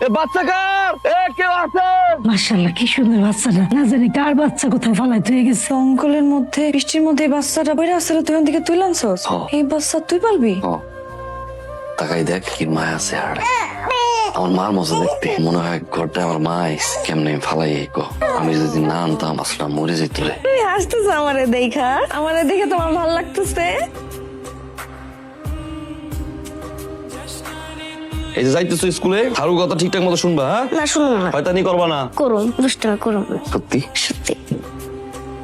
বাচ্চা কার? কেউ আছে? মাশাআল্লাহ, কি সুন্দর বাচ্চাটা। না জানি কার বাচ্চা কোথায় ফালাই হয়ে গেছে। অঙ্কলের মধ্যে, বৃষ্টির মধ্যে এই বাচ্চাটা বইরা আসলে তুই দিকে তুই আনছস। এই বাচ্চা তুই পালবি? তাকাই দেখ কি মায় আছে। আর আমার মার মতো দেখতে মনে হয়। ঘরটা আমার মা কেমনে ফালাই আমি যদি না আনতাম আসলে মরে যেত রে। তুই হাসতেছ আমারে দেখা? আমারে দেখে তোমার ভালো লাগতেছে? এই যে যাইতেছো স্কুলে, হারুর কথা ঠিকঠাক মতো শুনবা। না শুনুন না, হয়তানি করবা না। করুন দুষ্টামি করুন না। সত্যি সত্যি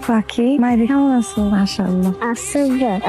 পাখি মায়ের কেমন আছো? মাশাআল্লাহ। আচ্ছা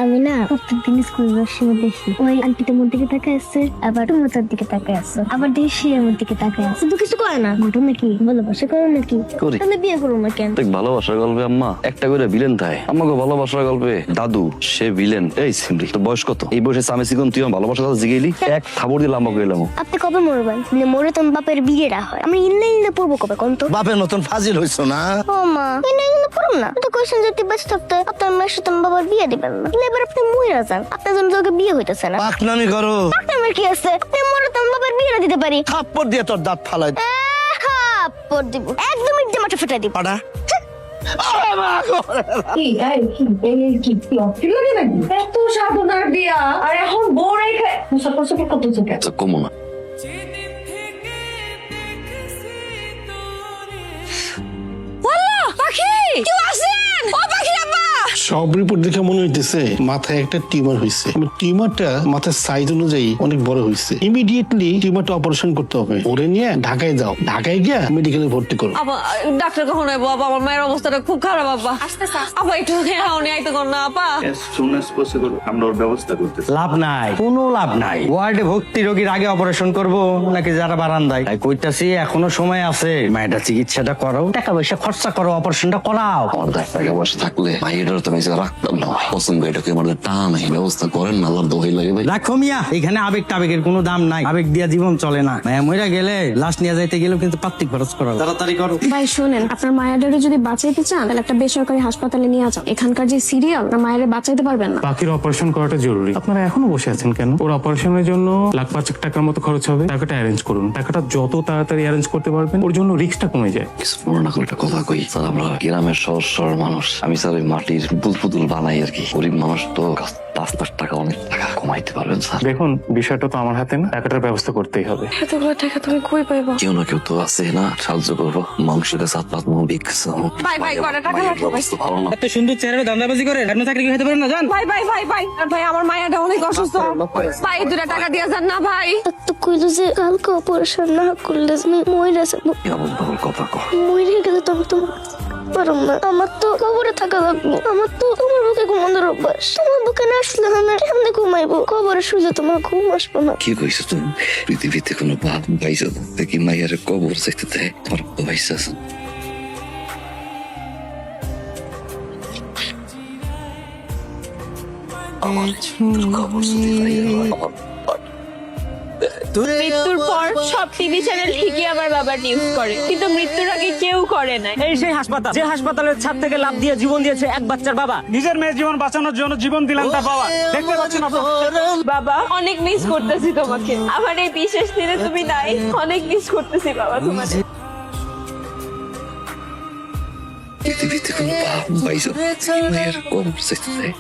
আমি না প্রত্যেকদিন স্কুল বাসের দেখি ওই আন্টিটা মোর দিকে তাকায় আছে, আবার টুমোটার দিকে তাকায় আছে, আবার দেশি আমার দিকে তাকায় আছে। কিন্তু কিছু করে না। ঘটনা নাকি ভালোবাসা করো নাকি? করি। তাহলে বিয়ে করো না কেন? দেখ ভালোবাসার গল্পে আম্মা একটা করে ভিলেন থাকে। আমাকে ভালোবাসার গল্পে দাদু সে ভিলেন। এই সিমরি তোর বয়স কত? এই বয়সে সামে সিকন তুই ভালোবাসার কথা জিগেলি এক থাবড় দিলাম আমাকে এলাম। আপনি কবে মরবেন? মরে তোমার বাপের বিয়েটা হয়। আমি ইনলাইনে পড়বো কবে কোন তো? বাপের মতন ফাজিল হইছো না। ও মা ইনলাইনে পড়ুন না। তো কোশ্চেন যদি বেঁচে থাকতে আপনার মায়ের সাথে আমার বাবার বিয়ে দিবেন না। এবার আপনি মরে যান, আপনার জন্য তোকে বিয়ে হইতেছে না। পাকনামি করো। আমার কি আছে? আপনি মরে তোমার বাবার বিয়েটা দিতে পারি। থাপ্পড় দিয়ে তোর দাঁত ফালাই থাপ্পড় দিব, একদম ইটে মাঠে ফেটাই দিব। পাড়া। এত সাধনার বিয়া আর এখন বউ রেখে কত চোখে। কমো না। পাখি কেউ আছেন? ও পাখি আব্বা। সব রিপোর্ট দেখে মনে হইতেছে মাথায় একটা টিউমার হয়েছে। টিউমারটা মাথার সাইজ অনুযায়ী অনেক বড় হয়েছে। ইমিডিয়েটলি টিউমারটা অপারেশন করতে হবে। ওরে নিয়ে ঢাকায় যাও, ঢাকায় গিয়ে মেডিকেলে ভর্তি করো। আপা ডাক্তার কখন আইবো? আপা আমার মায়ের অবস্থাটা খুব খারাপ। আপা আপা একটু আইতে কর না আপা। আমরা ওর ব্যবস্থা করতেছি। লাভ নাই, কোনো লাভ নাই। ওয়ার্ডে ভর্তি রোগীর আগে অপারেশন করব নাকি যারা বারান্দায়? তাই কইতাছি এখনো সময় আছে। মায়েরা চিকিৎসাটা করো, টাকা পয়সা খরচা করো, অপারেশনটা করাও। আমার টাকা পয়সা থাকলে মাইয়েটার তো মেসে রাখতাম না। পছন্দ এটাকে আমার টান ব্যবস্থা করেন না। আল্লাহর দোহাই লাগে ভাই। রাখো মিয়া, এখানে আবেগ টাবেগের কোনো দাম নাই। আবেগ দিয়া জীবন চলে না। মায়া মইরা গেলে লাশ নিয়ে যাইতে গেলেও কিন্তু পাত্তিক খরচ করো। তাড়াতাড়ি করো। ভাই শোনেন, আপনার মায়াডারে যদি বাঁচাইতে চান তাহলে একটা বেসরকারি হাসপাতালে নিয়ে যান। এখানকার যে সিরিয়াল, না মায়ের বাঁচাইতে পারবেন না। পাখির অপারেশন করাটা জরুরি। আপনারা এখনো বসে আছেন কেন? ওর অপারেশনের জন্য লাখ 5 টাকার মতো খরচ হবে। টাকাটা অ্যারেঞ্জ করুন। টাকাটা যত তাড়াতাড়ি অ্যারেঞ্জ করতে পারবেন ওর জন্য রিস্কটা কমে যায়। কিছু মনে না করে একটা কথা কই স্যার, আমরা গ্রামের সহজ মানুষ। আমি স্যার ওই মাটির পুতুল বানাই আর কি। গরিব মানুষ তো 5 টাকা অনেক টাকা কমাইতে পারবেন স্যার। দেখুন বিষয়টা তো আমার হাতে না, টাকাটার ব্যবস্থা করতেই হবে। এতগুলো টাকা তুমি কই পাইবা? কেউ না কেউ তো আছে না, সাহায্য করবো। মাংসের 7-5 মন বিক্রি। ভাই ভাই কটা টাকা লাগবে ভাই? ভালো না। এত সুন্দর চেহারা ধান্দাবাজি করে আপনি চাকরি খেতে পারেন না? জান ভাই ভাই ভাই ভাই আর ভাই আমার মায়াটা অনেক অসুস্থ। ভাই 2 টাকা দিয়ে যান না ভাই। তো কইলো যে কালকে অপারেশন না করলে আমি মরে যাবো। এমন ভালো কথা কর। মরে গেলে তো আমি তো পারুম না। আমার তো কবরে থাকা লাগবে। আমার তো তোমার বুকে ঘুমানোর অভ্যাস। তোমার বুকে না আসলে আমি কেমনে ঘুমাইবো? কবরে শুলে তোমার ঘুম আসবো না। কি কইছো তুমি? পৃথিবীতে কোনো বাপ পাইছো দেখি মায়ের কবর চাইতে দেয়? তোমার পয়সা আছে? মৃত্যুর পর সব টিভি চ্যানেল ঠিকই আমার বাবার নিউজ করে, কিন্তু মৃত্যুর আগে কেউ করে না। এই সেই হাসপাতাল, যে হাসপাতালের ছাদ থেকে লাফ দিয়ে জীবন দিয়েছে এক বাচ্চার বাবা। নিজের মেয়ের জীবন বাঁচানোর জন্য জীবন দিলেন তার বাবা। দেখতে পাচ্ছেন বাবা অনেক মিস করতেছি তোমাকে। আমার এই বিশেষ দিনে তুমি নাই, অনেক মিস করতেছি বাবা তোমাকে। পৃথিবীতে কোনো বাপ পাইছো মায়ের কবর চাইতে দেয়?